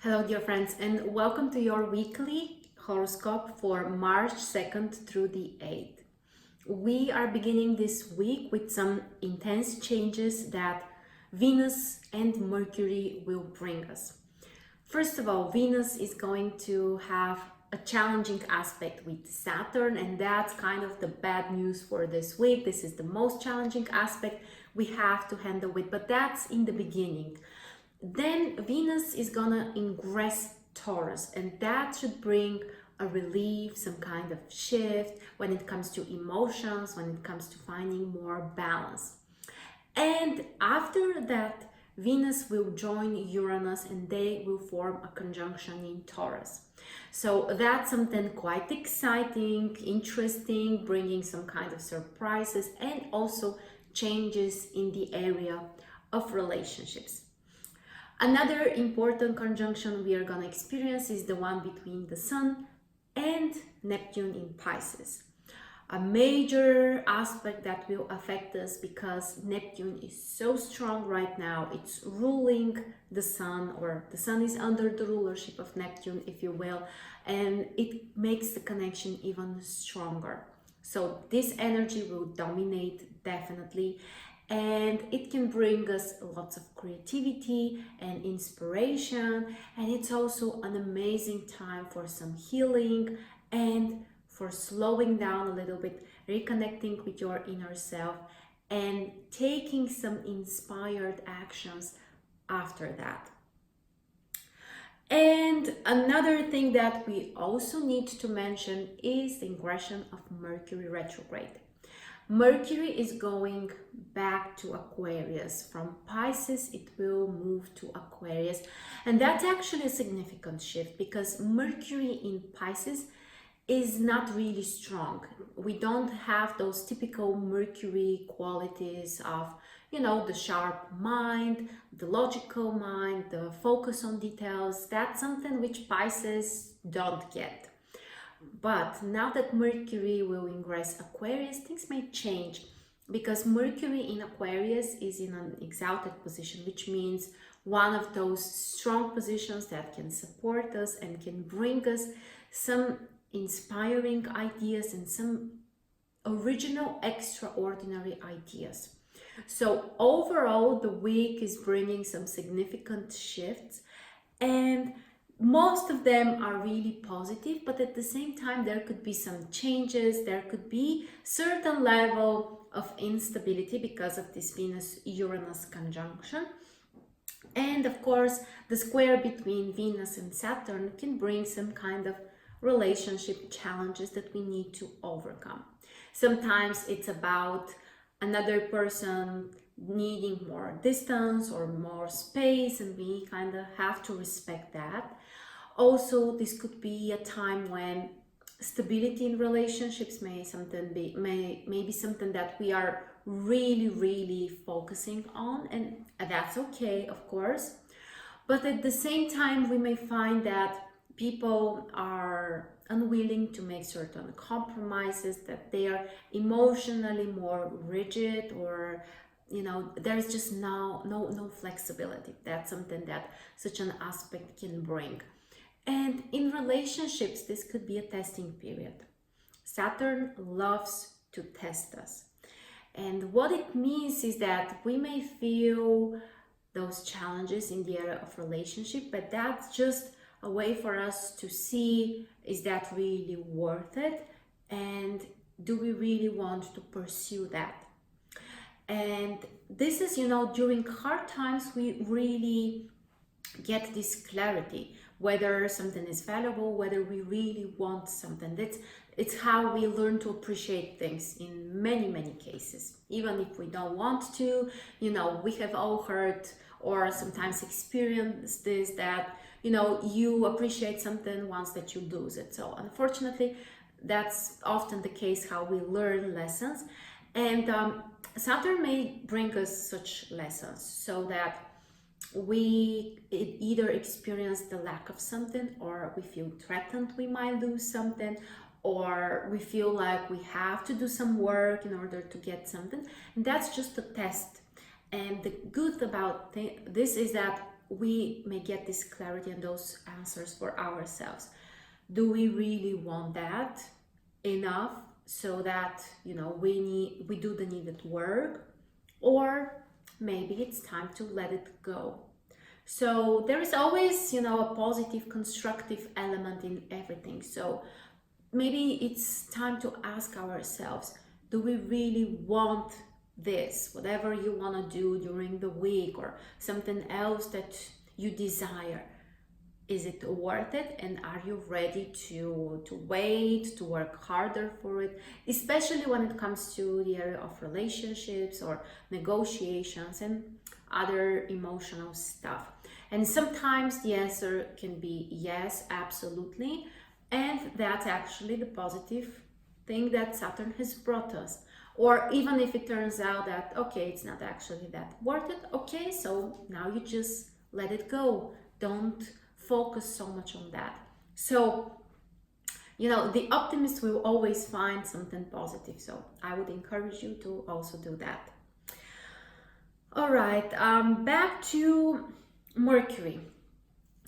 Hello, dear friends, and welcome to your weekly horoscope for March 2nd through the 8th. We are beginning this week with some intense changes that Venus and Mercury will bring us. First of all, Venus is going to have a challenging aspect with Saturn, and that's kind of the bad news for this week. This is the most challenging aspect we have to handle with, but that's in the beginning. Then Venus is gonna ingress Taurus, and that should bring a relief, some kind of shift when it comes to emotions, when it comes to finding more balance. And after that, Venus will join Uranus and they will form a conjunction in Taurus. So that's something quite exciting, interesting, bringing some kind of surprises and also changes in the area of relationships. Another important conjunction we are going to experience is the one between the Sun and Neptune in Pisces. A major aspect that will affect us because Neptune is so strong right now. It's ruling the Sun, or the Sun is under the rulership of Neptune, if you will, and it makes the connection even stronger. So this energy will dominate definitely. And it can bring us lots of creativity and inspiration, and it's also an amazing time for some healing and for slowing down a little bit, reconnecting with your inner self and taking some inspired actions after that. And another thing that we also need to mention is the ingression of Mercury retrograde. Mercury is going back to Aquarius. From Pisces, it will move to Aquarius. And that's actually a significant shift because Mercury in Pisces is not really strong. We don't have those typical Mercury qualities of, the sharp mind, the logical mind, the focus on details. That's something which Pisces don't get. But now that Mercury will ingress Aquarius, things may change because Mercury in Aquarius is in an exalted position, which means one of those strong positions that can support us and can bring us some inspiring ideas and some original, extraordinary ideas. So overall, the week is bringing some significant shifts, and most of them are really positive, but at the same time there could be some changes. There could be certain level of instability because of this Venus-Uranus conjunction. And of course, the square between Venus and Saturn can bring some kind of relationship challenges that we need to overcome. Sometimes it's about another person needing more distance or more space, and we kind of have to respect that. Also, this could be a time when stability in relationships may be something that we are really focusing on, and that's okay, of course. But at the same time, we may find that people are unwilling to make certain compromises, that they are emotionally more rigid, or there's just no flexibility. That's something that such an aspect can bring. And in relationships, this could be a testing period. Saturn loves to test us. And what it means is that we may feel those challenges in the area of relationship, but that's just a way for us to see, is that really worth it? And do we really want to pursue that? And this is, during hard times, we really get this clarity, whether something is valuable, whether we really want something. It's how we learn to appreciate things in many cases. Even if we don't want to, we have all heard or sometimes experienced this, that, you appreciate something once that you lose it. So unfortunately, that's often the case how we learn lessons. And Saturn may bring us such lessons so that we either experience the lack of something, or we feel threatened we might lose something, or we feel like we have to do some work in order to get something. And that's just a test. And the good about this is that we may get this clarity and those answers for ourselves. Do we really want that enough so that, you know, we do the needed work, or maybe it's time to let it go? So there is always, you know, a positive, constructive element in everything. So maybe it's time to ask ourselves, do we really want this, whatever you want to do during the week, or something else that you desire? Is it worth it, and are you ready to wait, to work harder for it, especially when it comes to the area of relationships or negotiations and other emotional stuff? And sometimes the answer can be yes, absolutely, and that's actually the positive thing that Saturn has brought us. Or even if it turns out that, okay, it's not actually that worth it, okay, so now you just let it go. Don't focus so much on that. So, you know, the optimist will always find something positive. So I would encourage you to also do that. All right, back to Mercury.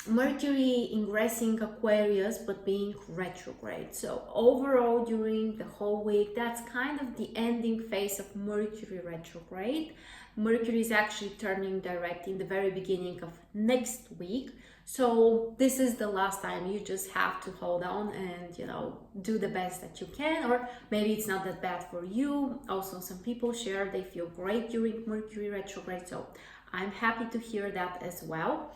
Mercury ingressing Aquarius but being retrograde. So overall during the whole week, that's kind of the ending phase of Mercury retrograde. Mercury is actually turning direct in the very beginning of next week. So this is the last time. You just have to hold on and, you know, do the best that you can. Or maybe it's not that bad for you. Also, some people share they feel great during Mercury retrograde. So I'm happy to hear that as well.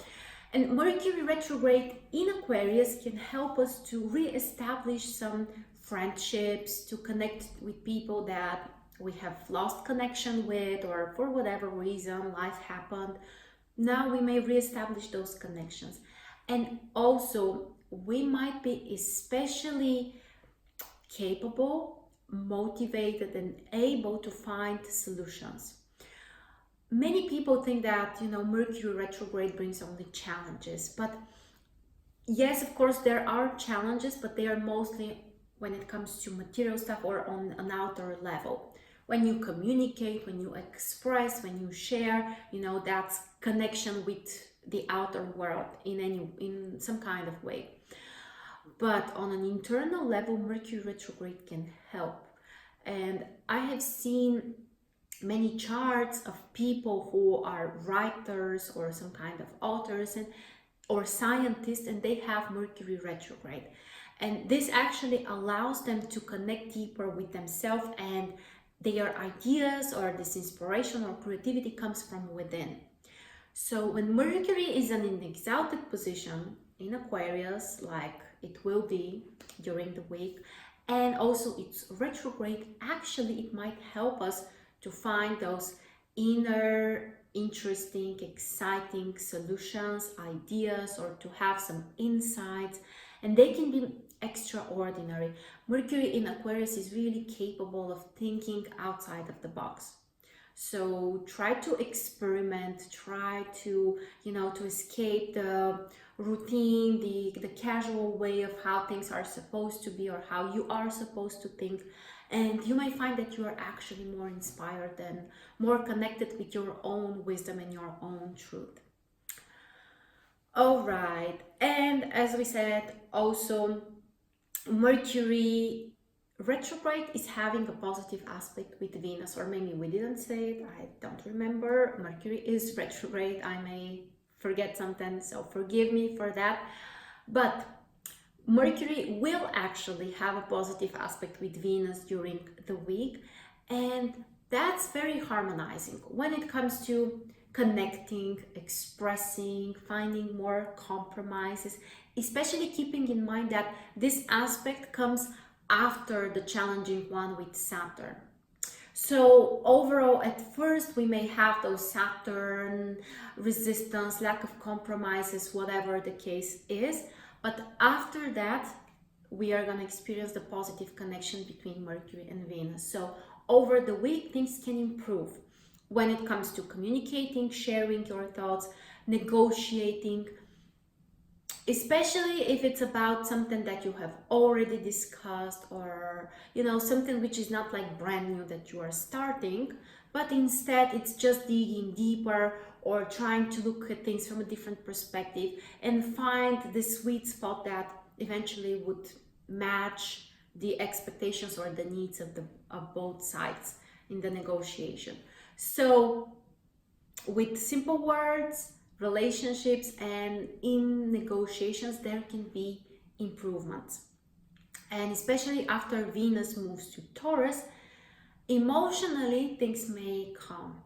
And Mercury retrograde in Aquarius can help us to re-establish some friendships, to connect with people that we have lost connection with, or for whatever reason life happened. Now we may re-establish those connections. And also we might be especially capable, motivated, and able to find solutions. Many people think that, you know, Mercury retrograde brings only challenges, but yes, of course there are challenges, but they are mostly when it comes to material stuff or on an outer level. When you communicate, when you express, when you share, you know, that's connection with the outer world in some kind of way. But on an internal level, Mercury retrograde can help. And I have seen many charts of people who are writers or some kind of authors or scientists, and they have Mercury retrograde. And this actually allows them to connect deeper with themselves, and their ideas or this inspiration or creativity comes from within. So when Mercury is in an exalted position in Aquarius, like it will be during the week, and also it's retrograde, actually it might help us to find those inner, interesting, exciting solutions, ideas, or to have some insights, and they can be extraordinary. Mercury in Aquarius is really capable of thinking outside of the box. So try to experiment, try to, you know, to escape the routine, the casual way of how things are supposed to be or how you are supposed to think. And you may find that you are actually more inspired and more connected with your own wisdom and your own truth. All right, and as we said, also Mercury retrograde is having a positive aspect with Venus, or maybe we didn't say it, I don't remember. Mercury is retrograde, I may forget something, so forgive me for that. But Mercury will actually have a positive aspect with Venus during the week, and that's very harmonizing when it comes to connecting, expressing, finding more compromises, especially keeping in mind that this aspect comes after the challenging one with Saturn. So overall, at first we may have those Saturn resistance, lack of compromises, whatever the case is, but after that we are going to experience the positive connection between Mercury and Venus. So over the week things can improve when it comes to communicating, sharing your thoughts, negotiating, especially if it's about something that you have already discussed, or, you know, something which is not like brand new that you are starting, but instead it's just digging deeper, or trying to look at things from a different perspective and find the sweet spot that eventually would match the expectations or the needs of both sides in the negotiation. So with simple words, relationships and in negotiations, there can be improvements. And especially after Venus moves to Taurus, emotionally things may calm.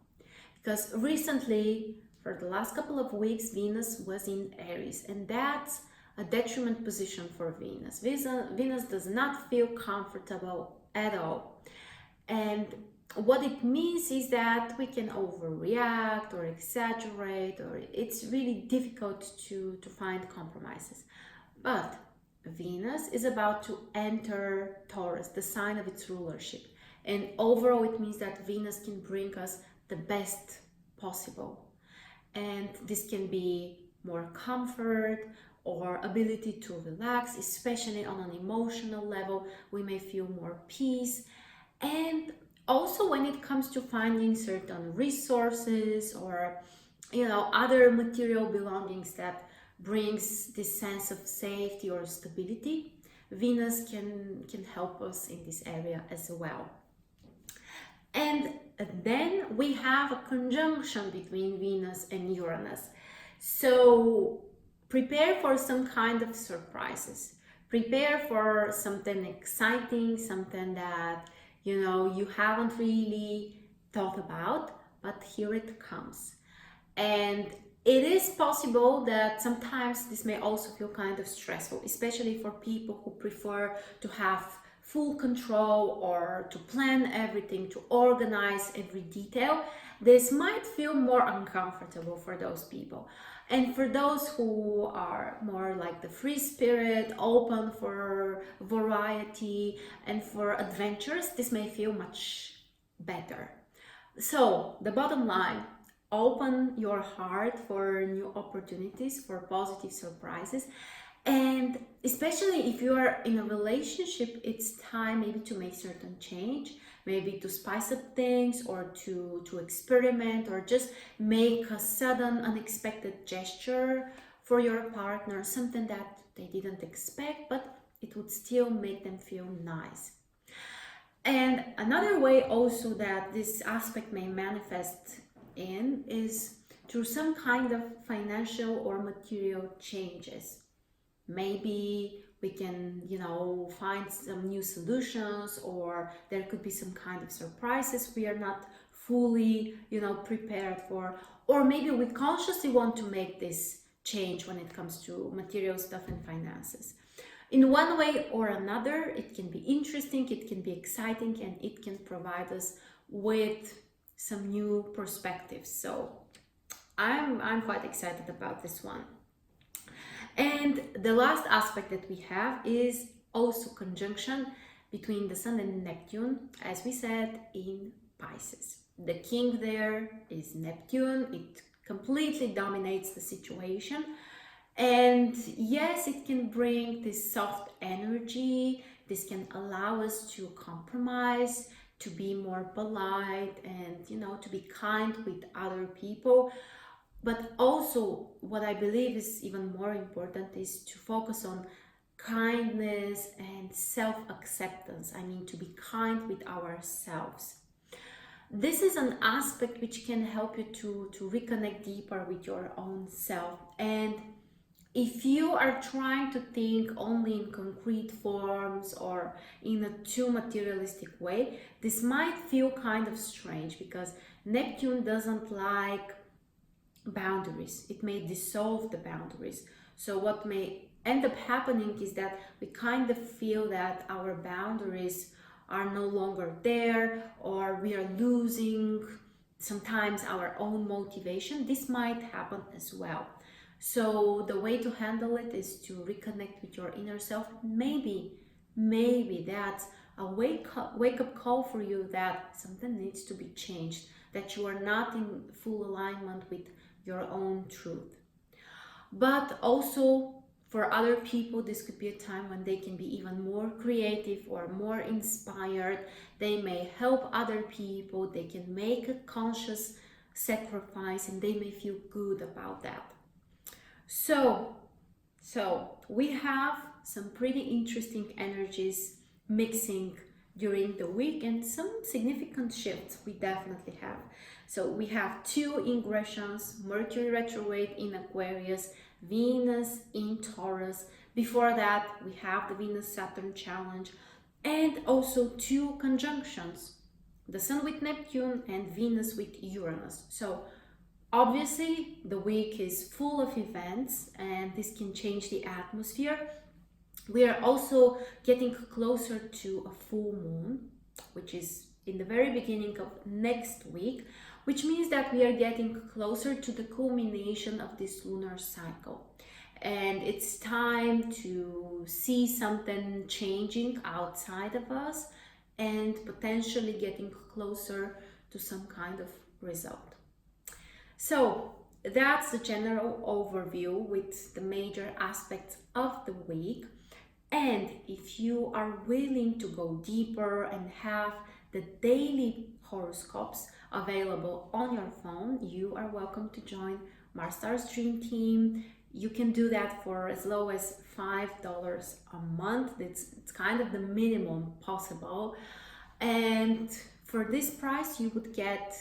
Because recently, for the last couple of weeks, Venus was in Aries, and that's a detriment position for Venus. Venus does not feel comfortable at all. And what it means is that we can overreact or exaggerate, or it's really difficult to find compromises. But Venus is about to enter Taurus, the sign of its rulership. And overall, it means that Venus can bring us the best possible. And this can be more comfort or ability to relax, especially on an emotional level. We may feel more peace. And also when it comes to finding certain resources or other material belongings that brings this sense of safety or stability, Venus can help us in this area as well. And then we have a conjunction between Venus and Uranus. So prepare for some kind of surprises. Prepare for something exciting, something that you haven't really thought about, but here it comes. And it is possible that sometimes this may also feel kind of stressful, especially for people who prefer to have full control or to plan everything, to organize every detail. This might feel more uncomfortable for those people. And for those who are more like the free spirit, open for variety and for adventures, this may feel much better. So the bottom line, open your heart for new opportunities, for positive surprises. And especially if you are in a relationship, it's time maybe to make certain change, maybe to spice up things or to experiment or just make a sudden unexpected gesture for your partner, something that they didn't expect, but it would still make them feel nice. And another way also that this aspect may manifest in is through some kind of financial or material changes. Maybe we can, find some new solutions, or there could be some kind of surprises we are not fully, prepared for. Or maybe we consciously want to make this change when it comes to material stuff and finances. In one way or another, it can be interesting, it can be exciting, and it can provide us with some new perspectives. So I'm quite excited about this one. And the last aspect that we have is also conjunction between the Sun and Neptune, as we said, in Pisces. The king there is Neptune. It completely dominates the situation. And yes, it can bring this soft energy. This can allow us to compromise, to be more polite and, to be kind with other people. But also, what I believe is even more important is to focus on kindness and self-acceptance. I mean, to be kind with ourselves. This is an aspect which can help you to reconnect deeper with your own self. And if you are trying to think only in concrete forms or in a too materialistic way, this might feel kind of strange because Neptune doesn't like boundaries. It may dissolve the boundaries. So what may end up happening is that we kind of feel that our boundaries are no longer there, or we are losing sometimes our own motivation. This might happen as well. So the way to handle it is to reconnect with your inner self. Maybe that's a wake up call for you that something needs to be changed, that you are not in full alignment with your own truth. But also for other people, this could be a time when they can be even more creative or more inspired. They may help other people. They can make a conscious sacrifice, and they may feel good about that. So we have some pretty interesting energies mixing during the week, and some significant shifts we definitely have. So we have two ingressions: Mercury retrograde in Aquarius, Venus in Taurus. Before that, we have the Venus-Saturn challenge, and also two conjunctions: the Sun with Neptune and Venus with Uranus. So obviously the week is full of events, and this can change the atmosphere. We are also getting closer to a full moon, which is in the very beginning of next week, which means that we are getting closer to the culmination of this lunar cycle. And it's time to see something changing outside of us and potentially getting closer to some kind of result. So that's the general overview with the major aspects of the week. And if you are willing to go deeper and have the daily horoscopes available on your phone, you are welcome to join MarStrars Dream Team. You can do that for as low as $5 a month. It's kind of the minimum possible. And for this price, you would get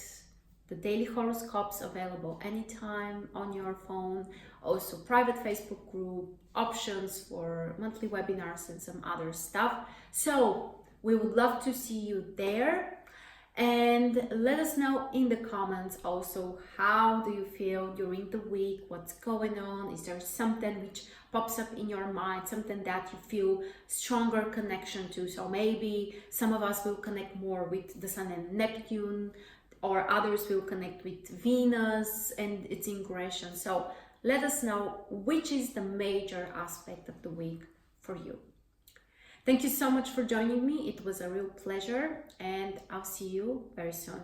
the daily horoscopes available anytime on your phone, also private Facebook group, options for monthly webinars, and some other stuff. So we would love to see you there. And let us know in the comments also, how do you feel during the week? What's going on? Is there something which pops up in your mind, something that you feel stronger connection to? So maybe some of us will connect more with the Sun and Neptune, or others will connect with Venus and its ingression. So let us know which is the major aspect of the week for you. Thank you so much for joining me. It was a real pleasure, and I'll see you very soon.